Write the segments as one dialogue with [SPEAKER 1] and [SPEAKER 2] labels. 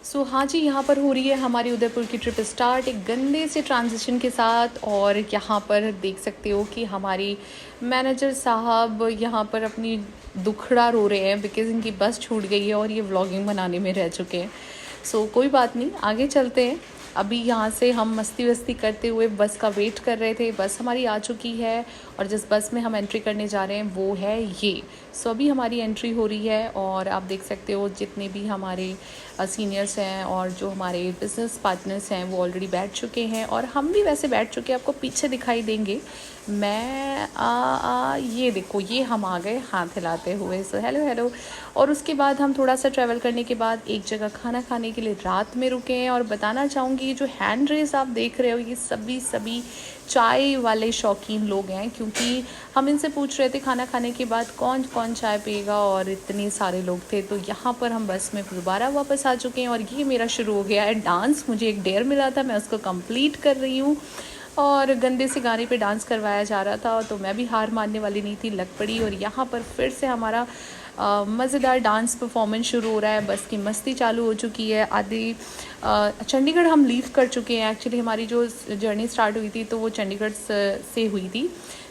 [SPEAKER 1] सो हाँ जी, यहाँ पर हो रही है हमारी उदयपुर की ट्रिप स्टार्ट एक गंदे से ट्रांजिशन के साथ। और यहाँ पर देख सकते हो कि हमारी मैनेजर साहब यहाँ पर अपनी दुखड़ा रो रहे हैं बिकॉज़ इनकी बस छूट गई है और ये व्लॉगिंग बनाने में रह चुके हैं। सो कोई बात नहीं, आगे चलते हैं। अभी यहाँ से हम मस्ती वस्ती करते हुए बस का वेट कर रहे थे। बस हमारी आ चुकी है और जिस बस में हम एंट्री करने जा रहे हैं वो है ये। सो अभी हमारी एंट्री हो रही है और आप देख सकते हो जितने भी हमारे सीनियर्स हैं और जो हमारे बिज़नेस पार्टनर्स हैं वो ऑलरेडी बैठ चुके हैं और हम भी वैसे बैठ चुके हैं, आपको पीछे दिखाई देंगे। ये देखो, ये हम आ गए हाथ हिलाते हुए। So hello hello. और उसके बाद हम थोड़ा सा ट्रैवल करने के बाद एक जगह खाना खाने के लिए रात में रुके हैं। और बताना चाहूँगी, ये जो हैंड रेस आप देख रहे हो ये सभी चाय वाले शौकीन लोग हैं, क्योंकि हम इनसे पूछ रहे थे खाना खाने के बाद कौन कौन चाय पिएगा और इतने सारे लोग थे। तो यहाँ पर हम बस में दोबारा वापस आ चुके हैं और ये मेरा शुरू हो गया है डांस। मुझे एक डेयर मिला था, मैं उसको कंप्लीट कर रही हूँ और गंदे से गाने पे डांस करवाया जा रहा था तो मैं भी हार मानने वाली नहीं थी, लग पड़ी। और यहाँ पर फिर से हमारा मज़ेदार डांस परफॉर्मेंस शुरू हो रहा है। बस की मस्ती चालू हो चुकी है। आदि चंडीगढ़ हम लीव कर चुके हैं। एक्चुअली हमारी जो जर्नी स्टार्ट हुई थी तो वो चंडीगढ़ से हुई थी।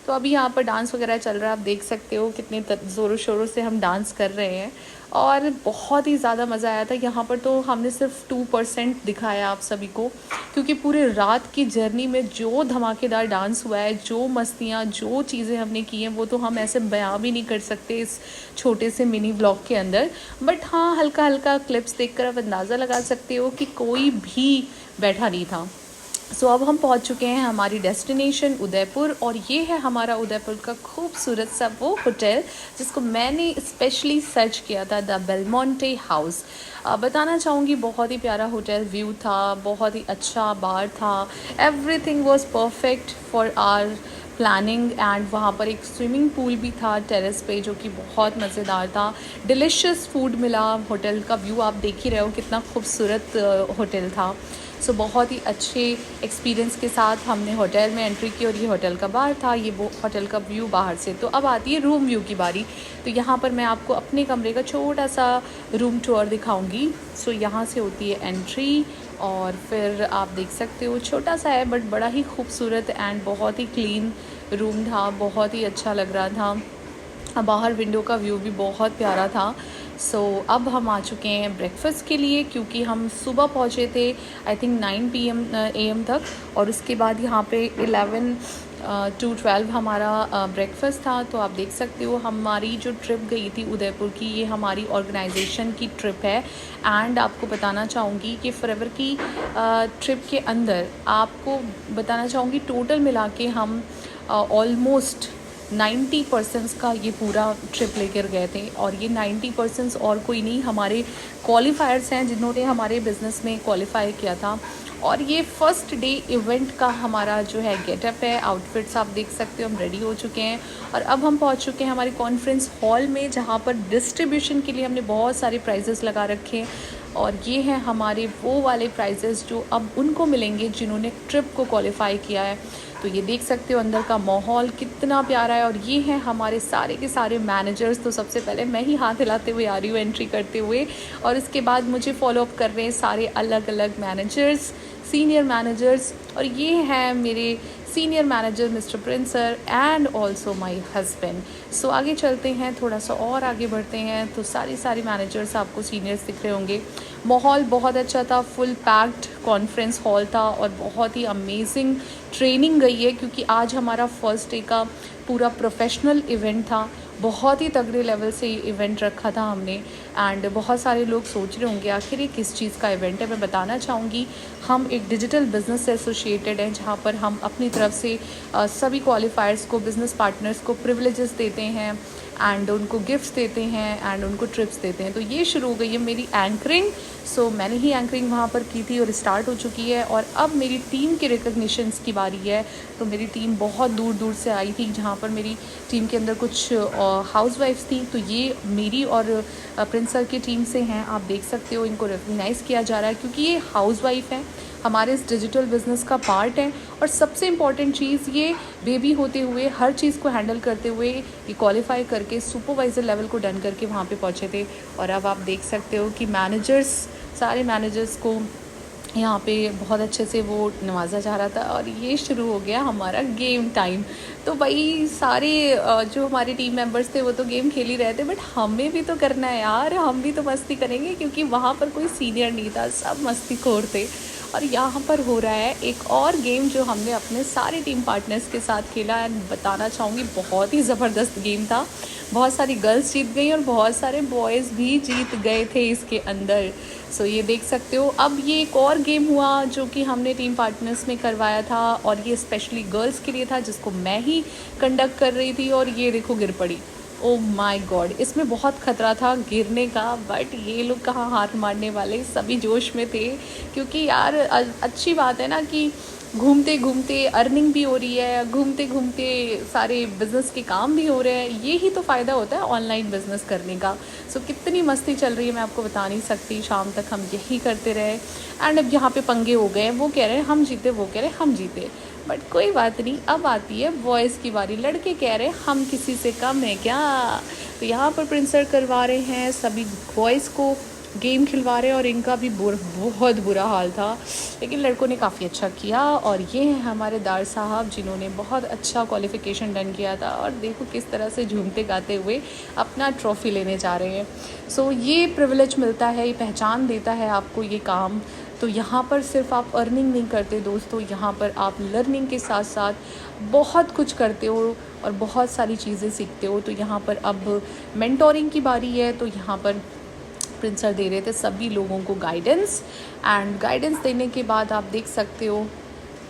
[SPEAKER 1] तो अभी यहाँ पर डांस वगैरह चल रहा है, आप देख सकते हो कितने ज़ोरों शोरों से हम डांस कर रहे हैं और बहुत ही ज़्यादा मज़ा आया था। यहाँ पर तो हमने सिर्फ 2% दिखाया आप सभी को, क्योंकि पूरे रात की जर्नी में जो धमाकेदार डांस हुआ है, जो मस्तियाँ, जो चीज़ें हमने की हैं वो तो हम ऐसे बयां भी नहीं कर सकते इस छोटे से मिनी व्लॉग के अंदर। बट हाँ, हल्का हल्का क्लिप्स देखकर आप अंदाज़ा लगा सकते हो कि कोई भी बैठा नहीं था। सो अब हम पहुंच चुके हैं हमारी डेस्टिनेशन उदयपुर और ये है हमारा उदयपुर का खूबसूरत सा वो होटल जिसको मैंने स्पेशली सर्च किया था, द बेलमोंटे हाउस। बताना चाहूँगी बहुत ही प्यारा होटल, व्यू था, बहुत ही अच्छा बार था, everything was perfect for our planning. And वहाँ पर एक स्विमिंग पूल भी था टेरेस पे जो कि बहुत मज़ेदार था। डिलिशियस फूड मिला। होटल का व्यू आप देख ही रहे हो कितना खूबसूरत होटल था। सो बहुत ही अच्छे एक्सपीरियंस के साथ हमने होटल में एंट्री की और ये होटल का बाहर था, ये वो होटल का व्यू बाहर से। तो अब आती है रूम व्यू की बारी। तो यहाँ पर मैं आपको अपने कमरे का छोटा सा रूम टूर दिखाऊंगी। सो यहाँ से होती है एंट्री और फिर आप देख सकते हो छोटा सा है बट बड़ा ही खूबसूरत एंड बहुत ही क्लीन रूम था, बहुत ही अच्छा लग रहा था। बाहर विंडो का व्यू भी बहुत प्यारा था। सो अब हम आ चुके हैं ब्रेकफास्ट के लिए, क्योंकि हम सुबह पहुँचे थे आई थिंक 9 AM तक और उसके बाद यहाँ पे 11 to 12 हमारा ब्रेकफास्ट था। तो आप देख सकते हो हमारी जो ट्रिप गई थी उदयपुर की, ये हमारी ऑर्गेनाइजेशन की ट्रिप है। एंड आपको बताना चाहूँगी कि फॉरएवर की ट्रिप के अंदर आपको बताना चाहूँगी टोटल मिला के हम ऑलमोस्ट 90% का ये पूरा ट्रिप लेकर गए थे। और ये 90% और कोई नहीं, हमारे क्वालिफायर्स हैं जिन्होंने हमारे बिज़नेस में क्वालिफाई किया था। और ये फर्स्ट डे इवेंट का हमारा जो है गेटअप है, आउटफिट्स आप देख सकते हो, हम रेडी हो चुके हैं और अब हम पहुंच चुके हैं हमारी कॉन्फ्रेंस हॉल में, जहां पर डिस्ट्रीब्यूशन के लिए हमने बहुत सारे प्राइजेस लगा रखे हैं। और ये हैं हमारे वो वाले प्राइजेस जो अब उनको मिलेंगे जिन्होंने ट्रिप को क्वालिफाई किया है। तो ये देख सकते हो अंदर का माहौल कितना प्यारा है। और ये हैं हमारे सारे के सारे मैनेजर्स। तो सबसे पहले मैं ही हाथ हिलाते हुए आ रही हूँ एंट्री करते हुए और इसके बाद मुझे फॉलोअप कर रहे हैं सारे अलग अलग मैनेजर्स, सीनियर मैनेजर्स। और ये हैं मेरे senior manager mister Prince sir and also my husband. So आगे चलते हैं, थोड़ा सा और आगे बढ़ते हैं। तो सारे मैनेजर्स आपको सीनियर्स दिख रहे होंगे। माहौल बहुत अच्छा था, फुल पैक्ड कॉन्फ्रेंस हॉल था और बहुत ही अमेजिंग ट्रेनिंग गई है, क्योंकि आज हमारा फर्स्ट डे का पूरा प्रोफेशनल इवेंट था। बहुत ही तगड़े लेवल से इवेंट रखा था हमने। एंड बहुत सारे लोग सोच रहे होंगे आखिर ये किस चीज़ का इवेंट है। मैं बताना चाहूँगी, हम एक डिजिटल बिजनेस से एसोसिएटेड हैं, जहाँ पर हम अपनी तरफ से सभी क्वालिफायर्स को, बिज़नेस पार्टनर्स को प्रिविलेजेस देते हैं एंड उनको गिफ्ट्स देते हैं एंड उनको ट्रिप्स देते हैं। तो ये शुरू हो गई है मेरी एंकरिंग। सो मैंने ही एंकरिंग वहाँ पर की थी और स्टार्ट हो चुकी है। और अब मेरी टीम के रिकग्निशंस की बारी है। तो मेरी टीम बहुत दूर दूर से आई थी, जहाँ पर मेरी टीम के अंदर कुछ हाउसवाइफ्स थी। तो ये मेरी और प्रिंस सर की टीम से हैं, आप देख सकते हो। इनको रिकग्नाइज़ किया जा रहा है क्योंकि ये हाउसवाइफ हैं, हमारे इस डिजिटल बिज़नेस का पार्ट है। और सबसे इम्पॉर्टेंट चीज़, ये बेबी होते हुए हर चीज़ को हैंडल करते हुए ये क्वालिफाई करके सुपरवाइज़र लेवल को डन करके वहाँ पे पहुँचे थे। और अब आप देख सकते हो कि मैनेजर्स सारे मैनेजर्स को यहाँ पे बहुत अच्छे से वो नवाजा जा रहा था। और ये शुरू हो गया हमारा गेम टाइम। तो भाई सारे जो हमारे टीम मेंबर्स थे वो तो गेम खेल ही रहे थे, बट हमें भी तो करना है यार, हम भी तो मस्ती करेंगे, क्योंकि वहाँ पर कोई सीनियर नहीं था, सब मस्तीखोर थे। और यहाँ पर हो रहा है एक और गेम जो हमने अपने सारे टीम पार्टनर्स के साथ खेला, एंड बताना चाहूँगी बहुत ही ज़बरदस्त गेम था। बहुत सारी गर्ल्स जीत गई और बहुत सारे बॉयज़ भी जीत गए थे इसके अंदर। सो ये देख सकते हो। अब ये एक और गेम हुआ जो कि हमने टीम पार्टनर्स में करवाया था, और ये स्पेशली गर्ल्स के लिए था, जिसको मैं ही कंडक्ट कर रही थी। और ये देखो गिर पड़ी, ओ माय गॉड, इसमें बहुत खतरा था गिरने का, बट ये लोग कहाँ हार मारने वाले, सभी जोश में थे। क्योंकि यार अच्छी बात है ना कि घूमते घूमते अर्निंग भी हो रही है, घूमते घूमते सारे बिजनेस के काम भी हो रहे हैं। ये ही तो फ़ायदा होता है ऑनलाइन बिजनेस करने का। सो कितनी मस्ती चल रही है मैं आपको बता नहीं सकती। शाम तक हम यही करते रहे, एंड अब यहाँ पे पंगे हो गए, वो कह रहे हैं हम जीते, वो कह रहे हैं हम जीते, बट कोई बात नहीं। अब आती है बॉयज़ की बारी। लड़के कह रहे हैं हम किसी से कम है क्या। तो यहाँ पर प्रिंस सर करवा रहे हैं सभी बॉयज़ को गेम खिलवा रहे हैं, और इनका भी बहुत बुरा हाल था, लेकिन लड़कों ने काफ़ी अच्छा किया। और ये हैं हमारे दार साहब, जिन्होंने बहुत अच्छा क्वालिफ़िकेशन डन किया था, और देखो किस तरह से झूमते गाते हुए अपना ट्रॉफ़ी लेने जा रहे हैं। सो ये प्रिविलेज मिलता है, ये पहचान देता है आपको ये काम। तो यहाँ पर सिर्फ आप अर्निंग नहीं करते दोस्तों, यहाँ पर आप लर्निंग के साथ साथ बहुत कुछ करते हो और बहुत सारी चीज़ें सीखते हो। तो यहाँ पर अब मेंटोरिंग की बारी है, तो यहाँ पर प्रिंस सर दे रहे थे सभी लोगों को गाइडेंस, एंड गाइडेंस देने के बाद आप देख सकते हो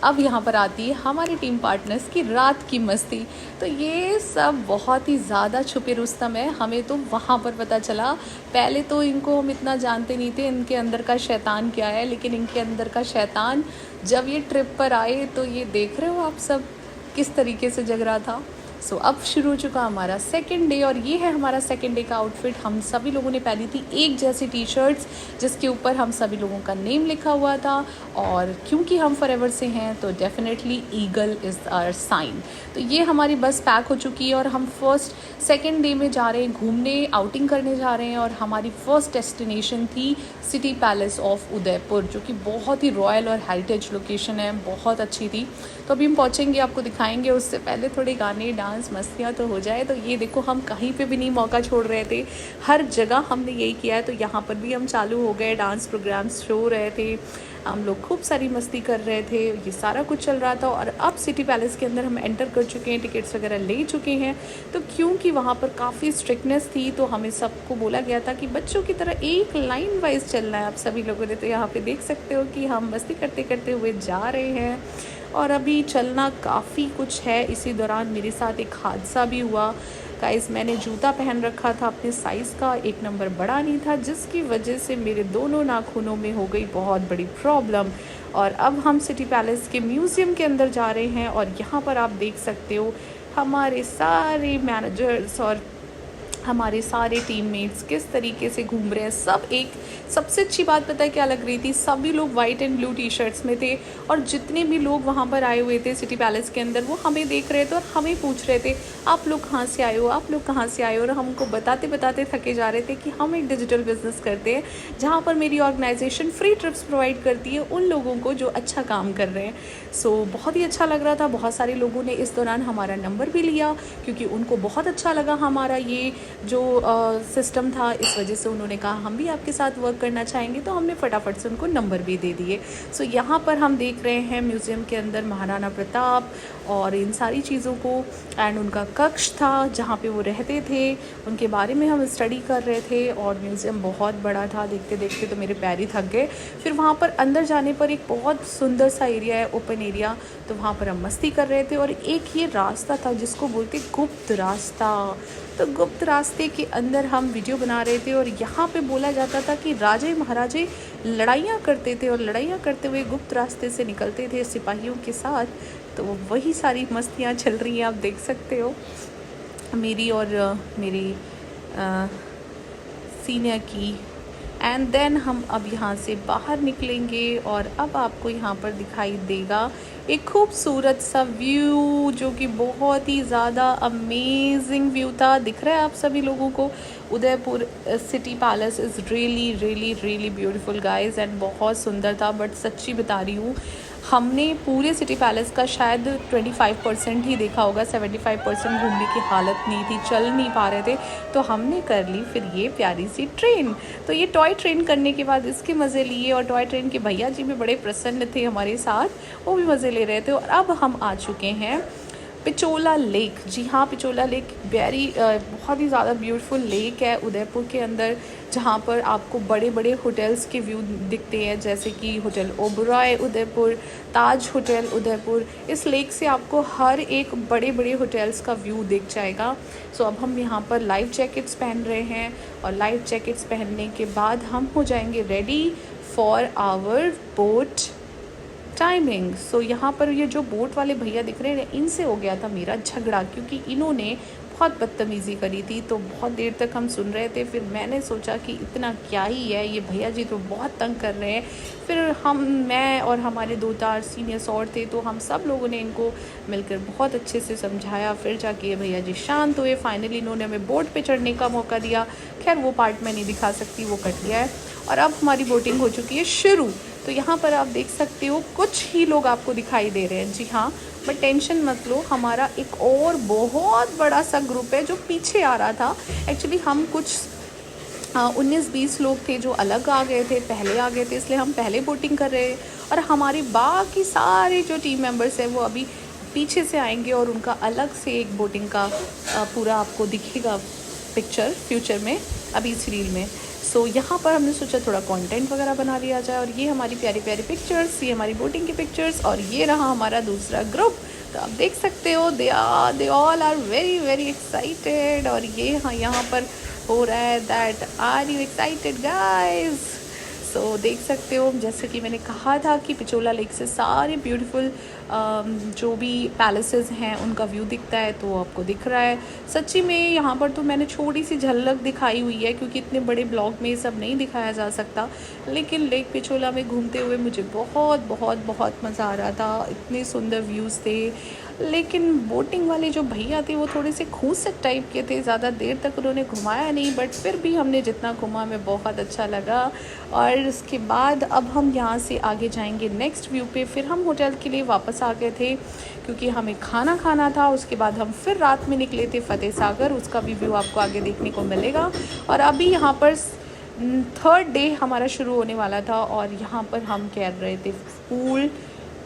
[SPEAKER 1] अब यहाँ पर आती है हमारी टीम पार्टनर्स की रात की मस्ती। तो ये सब बहुत ही ज़्यादा छुपे रुस्तम है, हमें तो वहाँ पर पता चला। पहले तो इनको हम इतना जानते नहीं थे इनके अंदर का शैतान क्या है, लेकिन इनके अंदर का शैतान जब ये ट्रिप पर आए तो ये देख रहे हो आप सब किस तरीके से जग रहा था। सो अब शुरू हो चुका हमारा सेकेंड डे, और ये है हमारा सेकेंड डे का आउटफिट। हम सभी लोगों ने पहनी थी एक जैसी टी शर्ट्स, जिसके ऊपर हम सभी लोगों का नेम लिखा हुआ था, और क्योंकि हम फॉरएवर से हैं तो definitely eagle is our sign. तो ये हमारी बस पैक हो चुकी है, और हम सेकेंड डे में जा रहे हैं घूमने, आउटिंग करने जा रहे हैं। और हमारी फर्स्ट डेस्टिनेशन थी सिटी पैलेस ऑफ उदयपुर, जो कि बहुत ही रॉयल और हेरिटेज लोकेशन है, बहुत अच्छी थी। तो अभी हम पहुँचेंगे, आपको दिखाएंगे, उससे पहले थोड़े गाने डांस मस्तियाँ तो हो जाए। तो ये देखो हम कहीं पे भी नहीं मौका छोड़ रहे थे, हर जगह हमने यही किया है। तो यहाँ पर भी हम चालू हो गए, डांस प्रोग्राम्स हो रहे थे, हम लोग खूब सारी मस्ती कर रहे थे, ये सारा कुछ चल रहा था। और अब सिटी पैलेस के अंदर हम एंटर कर चुके हैं, टिकट्स वगैरह ले चुके हैं। तो क्योंकि वहाँ पर काफ़ी स्ट्रिक्टनेस थी, तो हमें सबको बोला गया था कि बच्चों की तरह एक लाइन वाइज चलना है आप सभी लोगों ने। तो यहाँ पे देख सकते हो कि हम मस्ती करते करते हुए जा रहे हैं, और अभी चलना काफ़ी कुछ है। इसी दौरान मेरे साथ एक हादसा भी हुआ। गाइस, मैंने जूता पहन रखा था अपने साइज़ का, 1 नंबर बड़ा नहीं था, जिसकी वजह से मेरे दोनों नाखूनों में हो गई बहुत बड़ी प्रॉब्लम। और अब हम सिटी पैलेस के म्यूज़ियम के अंदर जा रहे हैं, और यहाँ पर आप देख सकते हो हमारे सारे मैनेजर्स और हमारे सारे टीममेट्स किस तरीके से घूम रहे हैं। सब एक सबसे अच्छी बात पता है क्या लग रही थी, सभी लोग white and blue T shirts में थे, और जितने भी लोग वहाँ पर आए हुए थे सिटी पैलेस के अंदर, वो हमें देख रहे थे और हमें पूछ रहे थे आप लोग कहाँ से आए हो, आप लोग कहाँ से आए हो। और हमको बताते बताते थके जा रहे थे कि हम एक डिजिटल बिजनेस करते हैं, जहाँ पर मेरी ऑर्गेनाइजेशन फ्री ट्रिप्स प्रोवाइड करती है उन लोगों को जो अच्छा काम कर रहे हैं। सो बहुत ही अच्छा लग रहा था। बहुत सारे लोगों ने इस दौरान हमारा नंबर भी लिया, क्योंकि उनको बहुत अच्छा लगा हमारा ये जो सिस्टम था। इस वजह से उन्होंने कहा हम भी आपके साथ वर्क करना चाहेंगे, तो हमने फटाफट से उनको नंबर भी दे दिए। सो यहाँ पर हम देख रहे हैं म्यूज़ियम के अंदर महाराणा प्रताप और इन सारी चीज़ों को, एंड उनका कक्ष था जहाँ पे वो रहते थे, उनके बारे में हम स्टडी कर रहे थे। और म्यूज़ियम बहुत बड़ा था, देखते देखते तो मेरे पैर ही थक गए। फिर वहाँ पर अंदर जाने पर एक बहुत सुंदर सा एरिया है, ओपन एरिया, तो वहाँ पर हम मस्ती कर रहे थे। और एक ये रास्ता था जिसको बोलते गुप्त रास्ता, तो गुप्त रास्ते के अंदर हम वीडियो बना रहे थे। और यहाँ पे बोला जाता था कि राजे महाराजे लड़ाइयाँ करते थे, और लड़ाइयाँ करते हुए गुप्त रास्ते से निकलते थे सिपाहियों के साथ। तो वही सारी मस्तियाँ चल रही हैं, आप देख सकते हो मेरी और मेरी सीनियर की। एंड देन हम अब यहाँ से बाहर निकलेंगे, और अब आपको यहाँ पर दिखाई देगा एक खूबसूरत सा व्यू, जो कि बहुत ही ज़्यादा अमेजिंग व्यू था। दिख रहा है आप सभी लोगों को, Udaipur city palace is really really really beautiful guys and बहुत सुंदर था। बट सच्ची बता रही हूँ, हमने पूरे सिटी पैलेस का शायद 25% ही देखा होगा, 75% घूमने की हालत नहीं थी, चल नहीं पा रहे थे। तो हमने कर ली फिर ये प्यारी सी ट्रेन। तो ये टॉय ट्रेन करने के बाद इसके मज़े लिए, और टॉय ट्रेन के भैया जी भी बड़े प्रसन्न थे हमारे साथ, वो भी मज़े ले रहे थे। और अब हम आ चुके हैं पिचोला लेक। जी हाँ, पिचोला लेक बहुत ही ज़्यादा ब्यूटीफुल लेक है उदयपुर के अंदर, जहाँ पर आपको बड़े बड़े होटल्स के व्यू दिखते हैं, जैसे कि होटल ओबरॉय उदयपुर, ताज होटल उदयपुर। इस लेक से आपको हर एक बड़े बड़े होटल्स का व्यू दिख जाएगा। सो अब हम यहाँ पर लाइफ जैकेट्स पहन रहे हैं, और लाइफ जैकेट्स पहनने के बाद हम हो जाएंगे ready for our boat timing. So यहाँ पर ये जो बोट वाले भैया दिख रहे हैं, इनसे हो गया था मेरा झगड़ा, क्योंकि इन्होंने बहुत बदतमीज़ी करी थी। तो बहुत देर तक हम सुन रहे थे, फिर मैंने सोचा कि इतना क्या ही है, ये भैया जी तो बहुत तंग कर रहे हैं। फिर मैं और हमारे 2-4 सीनियर्स और थे, तो हम सब लोगों ने इनको मिलकर बहुत अच्छे से समझाया। फिर जाके ये भैया जी शांत हुए। फाइनली इन्होंने हमें बोट पे चढ़ने का मौका दिया। खैर वो पार्ट मैं नहीं दिखा सकती, वो कट गया है। और अब हमारी बोटिंग हो चुकी है शुरू। तो यहाँ पर आप देख सकते हो कुछ ही लोग आपको दिखाई दे रहे हैं। जी हाँ, बट टेंशन मत लो, हमारा एक और बहुत बड़ा सा ग्रुप है जो पीछे आ रहा था। एक्चुअली हम कुछ 19-20 लोग थे जो अलग आ गए थे, पहले आ गए थे, इसलिए हम पहले बोटिंग कर रहे हैं। और हमारे बाकी सारे जो टीम मेंबर्स हैं वो अभी पीछे से आएंगे, और उनका अलग से एक बोटिंग का पूरा आपको दिखेगा पिक्चर फ्यूचर में, अभी इस रील में। सो यहाँ पर हमने सोचा थोड़ा कंटेंट वगैरह बना लिया जाए। और ये हमारी प्यारी प्यारी पिक्चर्स, ये हमारी बोटिंग की पिक्चर्स, और ये रहा हमारा दूसरा ग्रुप। तो आप देख सकते हो they all are very very excited. और ये हाँ, यहाँ पर हो रहा है that are you excited guys. So देख सकते हो, जैसे कि मैंने कहा था कि पिचोला लेक से सारे ब्यूटीफुल जो भी पैलेसेस हैं उनका व्यू दिखता है, तो आपको दिख रहा है। सच्ची में यहाँ पर तो मैंने छोटी सी झलक दिखाई हुई है, क्योंकि इतने बड़े ब्लॉग में ये सब नहीं दिखाया जा सकता। लेकिन लेक पिचोला में घूमते हुए मुझे बहुत बहुत बहुत मज़ा आ रहा था, इतने सुंदर व्यूज़ थे। लेकिन बोटिंग वाले जो भैया थे वो थोड़े से खूंसट टाइप के थे, ज़्यादा देर तक उन्होंने घुमाया नहीं, बट फिर भी हमने जितना घुमा हमें बहुत अच्छा लगा। और उसके बाद अब हम यहाँ से आगे जाएंगे नेक्स्ट व्यू पे। फिर हम होटल के लिए वापस आ गए थे, क्योंकि हमें खाना खाना था। उसके बाद हम फिर रात में निकले थे फतेह सागर, उसका भी व्यू आपको आगे देखने को मिलेगा। और अभी यहाँ पर 3rd डे हमारा शुरू होने वाला था, और यहाँ पर हम कर रहे थे पूल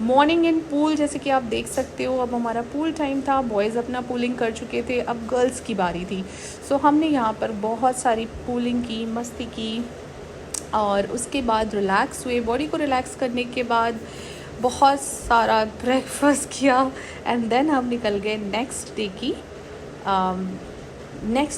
[SPEAKER 1] मॉर्निंग इन पूल। जैसे कि आप देख सकते हो, अब हमारा पूल टाइम था, बॉयज़ अपना पूलिंग कर चुके थे, अब गर्ल्स की बारी थी। सो हमने यहाँ पर बहुत सारी पूलिंग की, मस्ती की, और उसके बाद रिलैक्स हुए। बॉडी को रिलैक्स करने के बाद बहुत सारा ब्रेकफास्ट किया, एंड देन हम निकल गए नेक्स्ट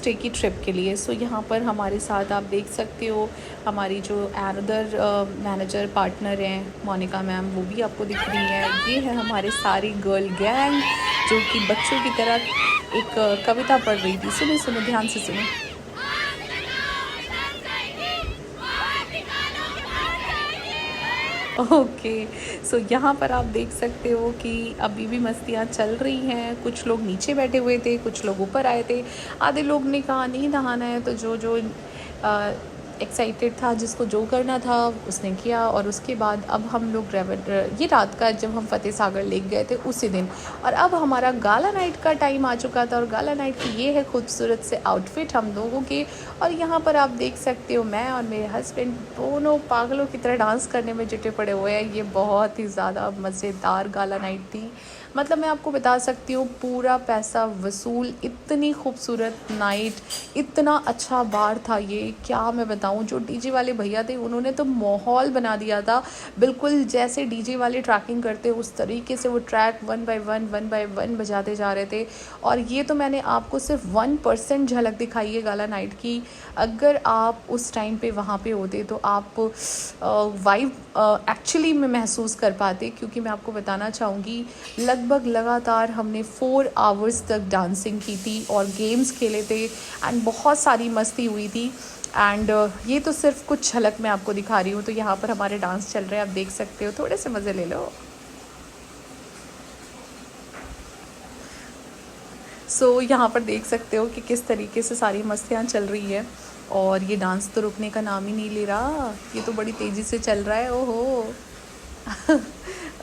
[SPEAKER 1] डे की ट्रिप के लिए। सो यहाँ पर हमारे साथ आप देख सकते हो हमारी जो अनदर मैनेजर पार्टनर हैं मोनिका मैम, वो भी आपको दिख रही है। ये है हमारे सारी गर्ल गैंग जो कि बच्चों की तरह एक कविता पढ़ रही थी। सुनो सुनो, ध्यान से सुनो। ओके, सो यहाँ पर आप देख सकते हो कि अभी भी मस्तियाँ चल रही हैं। कुछ लोग नीचे बैठे हुए थे, कुछ लोग ऊपर आए थे। आधे लोग ने कहा नहीं नहाना है, तो जो एक्साइटेड था, जिसको जो करना था उसने किया। और उसके बाद अब हम लोग ये रात का जब हम फतेह सागर लेक गए थे उसी दिन, और अब हमारा गाला नाइट का टाइम आ चुका था। और गाला नाइट की ये है खूबसूरत से आउटफिट हम लोगों के। और यहाँ पर आप देख सकते हो मैं और मेरे हस्बैंड दोनों पागलों की तरह डांस करने में जुटे पड़े हुए हैं। ये बहुत ही ज़्यादा मज़ेदार गाला नाइट थी। मतलब मैं आपको बता सकती हूँ पूरा पैसा वसूल, इतनी खूबसूरत नाइट, इतना अच्छा बार था ये, क्या मैं बताऊँ। जो डीजे वाले भैया थे उन्होंने तो माहौल बना दिया था, बिल्कुल जैसे डीजे वाले ट्रैकिंग करते उस तरीके से वो ट्रैक 1 बाय 1 बजाते जा रहे थे। और ये तो मैंने आपको सिर्फ 1% झलक दिखाई है गाला नाइट की। अगर आप उस टाइम पे वहाँ पे होते तो आप वाइब एक्चुअली में महसूस कर पाते, क्योंकि मैं आपको बताना चाहूँगी लगभग लगातार हमने 4 आवर्स तक डांसिंग की थी और गेम्स खेले थे, एंड बहुत सारी मस्ती हुई थी। एंड ये तो सिर्फ कुछ झलक मैं आपको दिखा रही हूँ। तो यहाँ पर हमारे डांस चल रहे हैं, आप देख सकते हो, थोड़े से मज़े ले लो। सो यहाँ पर देख सकते हो कि किस तरीके से सारी मस्तियाँ चल रही है, और ये डांस तो रुकने का नाम ही नहीं ले रहा, ये तो बड़ी तेज़ी से चल रहा है। ओहो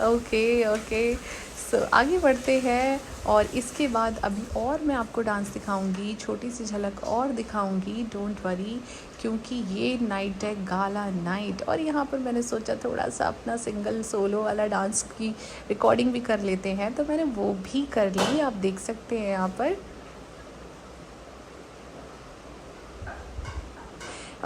[SPEAKER 1] ओके ओके। सो आगे बढ़ते हैं, और इसके बाद अभी और मैं आपको डांस दिखाऊंगी, छोटी सी झलक और दिखाऊंगी, डोंट वरी, क्योंकि ये नाइट है गाला नाइट। और यहाँ पर मैंने सोचा थोड़ा सा अपना सिंगल सोलो वाला डांस की रिकॉर्डिंग भी कर लेते हैं, तो मैंने वो भी कर ली, आप देख सकते हैं यहाँ पर।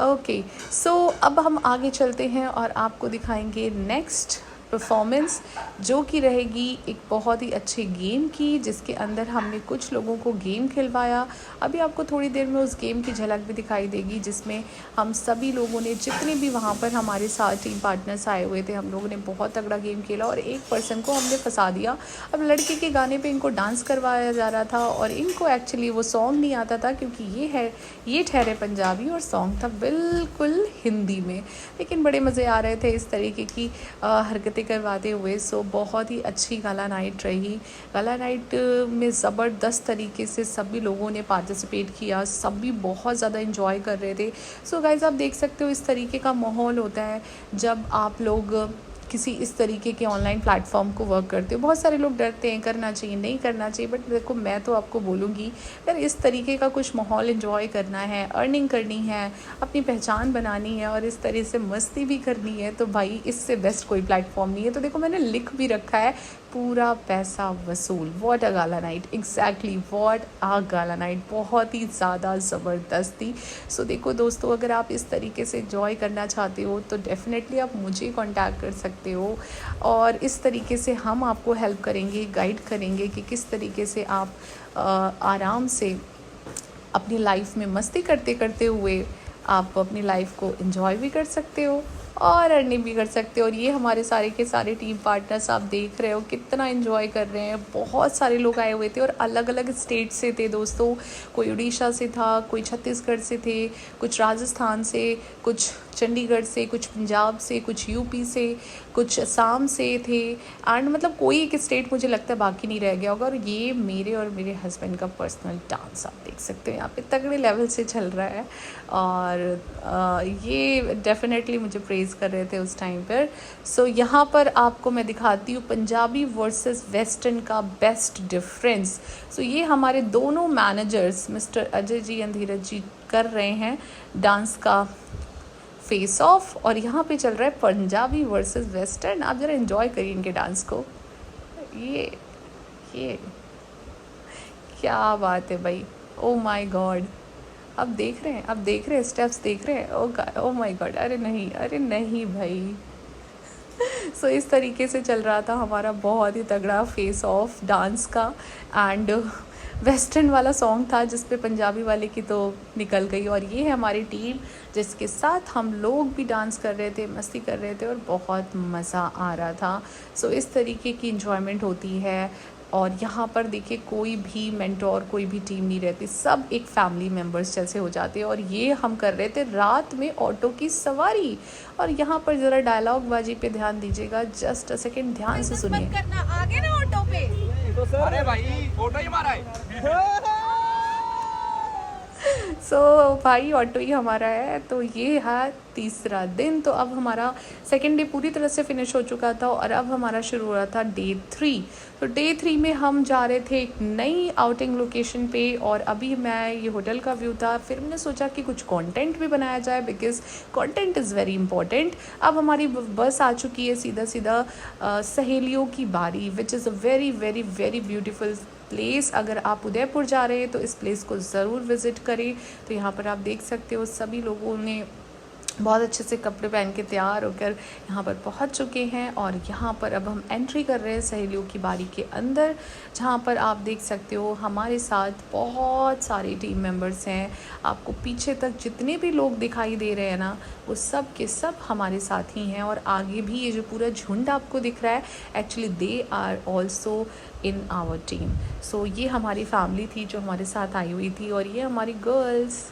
[SPEAKER 1] ओके, सो अब हम आगे चलते हैं और आपको दिखाएंगे नेक्स्ट परफॉर्मेंस, जो कि रहेगी एक बहुत ही अच्छे गेम की, जिसके अंदर हमने कुछ लोगों को गेम खिलवाया। अभी आपको थोड़ी देर में उस गेम की झलक भी दिखाई देगी, जिसमें हम सभी लोगों ने, जितने भी वहाँ पर हमारे साथ टीम पार्टनर्स आए हुए थे, हम लोगों ने बहुत तगड़ा गेम खेला और एक पर्सन को हमने फंसा दिया। अब लड़के के गाने पे इनको डांस करवाया जा रहा था, और इनको एक्चुअली वो सॉन्ग नहीं आता था, क्योंकि ये ठहरे पंजाबी और सॉन्ग था बिल्कुल हिंदी में, लेकिन बड़े मज़े आ रहे थे इस तरीके की हरकतें करवाते हुए। सो बहुत ही अच्छी गाला नाइट रही। गाला नाइट में ज़बरदस्त तरीके से सभी लोगों ने पार्टिसिपेट किया, सभी बहुत ज़्यादा इन्जॉय कर रहे थे। सो गाइज़, आप देख सकते हो इस तरीके का माहौल होता है जब आप लोग किसी इस तरीके के ऑनलाइन प्लेटफॉर्म को वर्क करते हो। बहुत सारे लोग डरते हैं, करना चाहिए नहीं करना चाहिए, बट देखो मैं तो आपको बोलूँगी, अगर इस तरीके का कुछ माहौल एंजॉय करना है, अर्निंग करनी है, अपनी पहचान बनानी है और इस तरह से मस्ती भी करनी है, तो भाई इससे बेस्ट कोई प्लेटफॉर्म नहीं है। तो देखो मैंने लिख भी रखा है, पूरा पैसा वसूल। What a gala night, exactly what a gala night, बहुत ही ज़्यादा ज़बरदस्त थी। सो देखो दोस्तों, अगर आप इस तरीके से एंजॉय करना चाहते हो तो डेफ़िनेटली आप मुझे कांटेक्ट कर सकते हो, और इस तरीके से हम आपको हेल्प करेंगे, गाइड करेंगे कि किस तरीके से आप आराम से अपनी लाइफ में मस्ती करते करते हुए आप अपनी लाइफ को एंजॉय भी कर सकते हो और अर्निंग भी कर सकते हो। और ये हमारे सारे के सारे टीम पार्टनर्स आप देख रहे हो कितना एंजॉय कर रहे हैं। बहुत सारे लोग आए हुए थे और अलग अलग स्टेट से थे दोस्तों। कोई उड़ीसा से था, कोई छत्तीसगढ़ से थे, कुछ राजस्थान से, कुछ चंडीगढ़ से, कुछ पंजाब से, कुछ यूपी से, कुछ असम से थे। एंड मतलब कोई एक स्टेट मुझे लगता है बाकी नहीं रह गया होगा। और ये मेरे और मेरे हस्बैंड का पर्सनल डांस आप देख सकते हो यहाँ पे तगड़े लेवल से चल रहा है। और ये डेफिनेटली मुझे प्रेज़ कर रहे थे उस टाइम पर। सो यहाँ पर आपको मैं दिखाती हूँ पंजाबी वर्सेस वेस्टर्न का बेस्ट डिफरेंस। सो ये हमारे दोनों managers mister Ajay ji and Dheeraj ji कर रहे हैं डांस का फेस ऑफ, और यहाँ पे चल रहा है पंजाबी वर्सेस वेस्टर्न। आप ज़रा एंजॉय करिए इनके डांस को। ये क्या बात है भाई, ओ माय गॉड। अब देख रहे हैं, अब देख रहे हैं स्टेप्स देख रहे हैं। ओ माय गॉड, अरे नहीं भाई। सो इस तरीके से चल रहा था हमारा बहुत ही तगड़ा फेस ऑफ डांस का। एंड वेस्टर्न वाला सॉन्ग था जिस पे पंजाबी वाले की तो निकल गई। और ये है हमारी टीम जिसके साथ हम लोग भी डांस कर रहे थे, मस्ती कर रहे थे और बहुत मज़ा आ रहा था। सो इस तरीके की इन्जॉयमेंट होती है। और यहाँ पर देखिए कोई भी मेंटोर, कोई भी टीम नहीं रहती, सब एक फैमिली मेम्बर्स जैसे हो जाते हैं। और ये हम कर रहे थे रात में ऑटो की सवारी। और यहाँ पर ज़रा डायलॉग बाजी पे ध्यान दीजिएगा, जस्ट अ सेकेंड, ध्यान से सुनिए।
[SPEAKER 2] करना आगे ना ऑटो पे। अरे भाई ऑटो ही मारा है।
[SPEAKER 1] सो भाई ऑटो ही हमारा है। तो ये है तीसरा दिन। तो अब हमारा सेकेंड डे पूरी तरह से फिनिश हो चुका था और अब हमारा शुरू हो रहा था डे 3। तो डे 3 में हम जा रहे थे एक नई आउटिंग लोकेशन पे। और अभी मैं ये होटल का व्यू था, फिर मैंने सोचा कि कुछ कंटेंट भी बनाया जाए because content is very important. अब हमारी बस आ चुकी है सीधा सीधा सहेलियों की बारी, which is a very very very beautiful place. अगर आप उदयपुर जा रहे हैं तो इस प्लेस को ज़रूर विज़िट करें। तो यहाँ पर आप देख सकते हो सभी लोगों ने बहुत अच्छे से कपड़े पहन के तैयार होकर यहाँ पर पहुँच चुके हैं। और यहाँ पर अब हम एंट्री कर रहे हैं सहेलियों की बारी के अंदर, जहाँ पर आप देख सकते हो हमारे साथ बहुत सारे टीम मेंबर्स हैं। आपको पीछे तक जितने भी लोग दिखाई दे रहे हैं ना, वो सब के सब हमारे साथ ही हैं। और आगे भी ये जो पूरा झुंड आपको दिख रहा है, actually they are also in our team. So ये हमारी फैमिली थी जो हमारे साथ आई हुई थी। और ये हमारी गर्ल्स।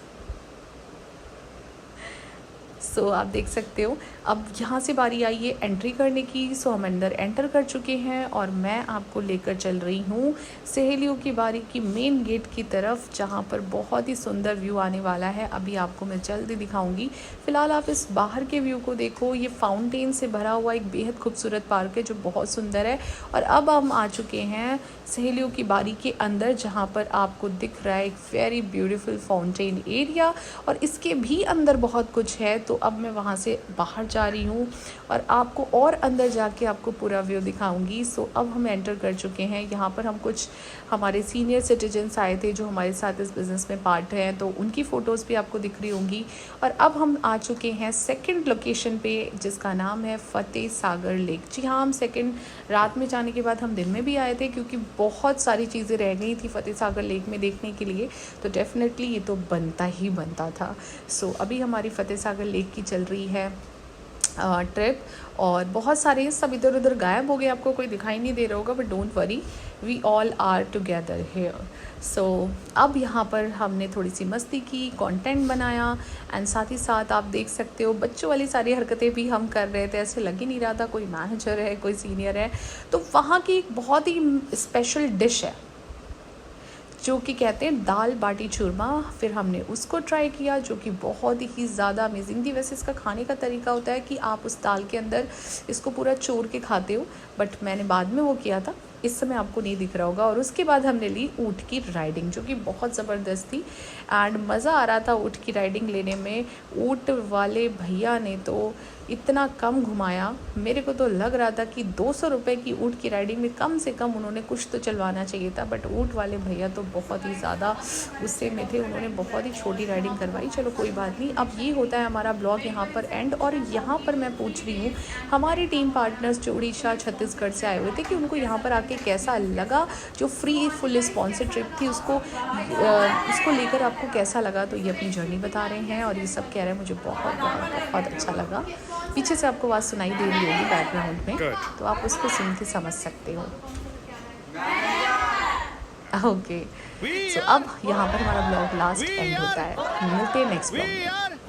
[SPEAKER 1] सो आप देख सकते हो। अब यहाँ से बारी आई है एंट्री करने की। सो हम अंदर एंटर कर चुके हैं और मैं आपको लेकर चल रही हूँ सहेलियों की बारी की मेन गेट की तरफ, जहाँ पर बहुत ही सुंदर व्यू आने वाला है। अभी आपको मैं जल्दी दिखाऊंगी। फ़िलहाल आप इस बाहर के व्यू को देखो। ये फाउंटेन से भरा हुआ एक बेहद खूबसूरत पार्क है जो बहुत सुंदर है। और अब हम आ चुके हैं सहेलियों की बारी के अंदर, जहाँ पर आपको दिख रहा है एक वेरी ब्यूटीफुल फाउंटेन एरिया, और इसके भी अंदर बहुत कुछ है। तो अब मैं वहाँ से बाहर जा रही हूँ और आपको और अंदर जाके आपको पूरा व्यू दिखाऊंगी। सो अब हम एंटर कर चुके हैं। यहाँ पर हम कुछ हमारे सीनियर सिटीजन्स आए थे जो हमारे साथ इस बिज़नेस में पार्ट हैं, तो उनकी फ़ोटोज़ भी आपको दिख रही होंगी। और अब हम आ चुके हैं सेकंड लोकेशन पे, जिसका नाम है फतेह सागर लेक। जी हाँ, हम सेकंड रात में जाने के बाद हम दिन में भी आए थे, क्योंकि बहुत सारी चीज़ें रह गई थी फतेह सागर लेक में देखने के लिए, तो डेफ़िनेटली ये तो बनता ही बनता था। सो अभी हमारी फतेह सागर लेक की चल रही है ट्रिप, और बहुत सारे सब इधर उधर गायब हो गए, आपको कोई दिखाई नहीं दे रहा होगा, but don't worry, we all are together here. So अब यहाँ पर हमने थोड़ी सी मस्ती की, कंटेंट बनाया, एंड साथ ही साथ आप देख सकते हो बच्चों वाली सारी हरकतें भी हम कर रहे थे। ऐसे लग ही नहीं रहा था कोई मैनेजर है कोई सीनियर है। तो वहाँ की एक बहुत ही स्पेशल डिश है जो कि कहते हैं दाल बाटी चूरमा। फिर हमने उसको ट्राई किया, जो कि बहुत ही ज़्यादा अमेजिंग थी। वैसे इसका खाने का तरीका होता है कि आप उस दाल के अंदर इसको पूरा चूर के खाते हो, बट मैंने बाद में वो किया था, इस समय आपको नहीं दिख रहा होगा। और उसके बाद हमने ली ऊँट की राइडिंग, जो कि बहुत ज़बरदस्त थी, एंड मज़ा आ रहा था ऊँट की राइडिंग लेने में। ऊँट वाले भैया ने तो इतना कम घुमाया, मेरे को तो लग रहा था कि 200 रुपये की ऊँट की राइडिंग में कम से कम उन्होंने कुछ तो चलवाना चाहिए था, बट ऊँट वाले भैया तो बहुत ही ज़्यादा गुस्से में थे, उन्होंने बहुत ही छोटी राइडिंग करवाई। चलो कोई बात नहीं। अब ये होता है हमारा ब्लॉग यहाँ पर एंड। और यहाँ पर मैं पूछ रही हूँ हमारी टीम पार्टनर्स जो उड़ीसा छत्तीसगढ़ से आए हुए थे कि उनको यहाँ पर आके कैसा लगा, जो फ्री फुल स्पॉन्सर ट्रिप थी उसको लेकर आपको कैसा लगा। तो ये अपनी जर्नी बता रहे हैं और ये सब कह रहे हैं मुझे बहुत बहुत बहुत अच्छा लगा। पीछे से आपको आवाज़ सुनाई दे रही होगी बैकग्राउंड में, तो आप उसको सुन के समझ सकते हो। ओके, सो अब यहाँ पर हमारा ब्लॉग लास्ट एंड होता है। मिलते हैं नेक्स्ट ब्लॉग में।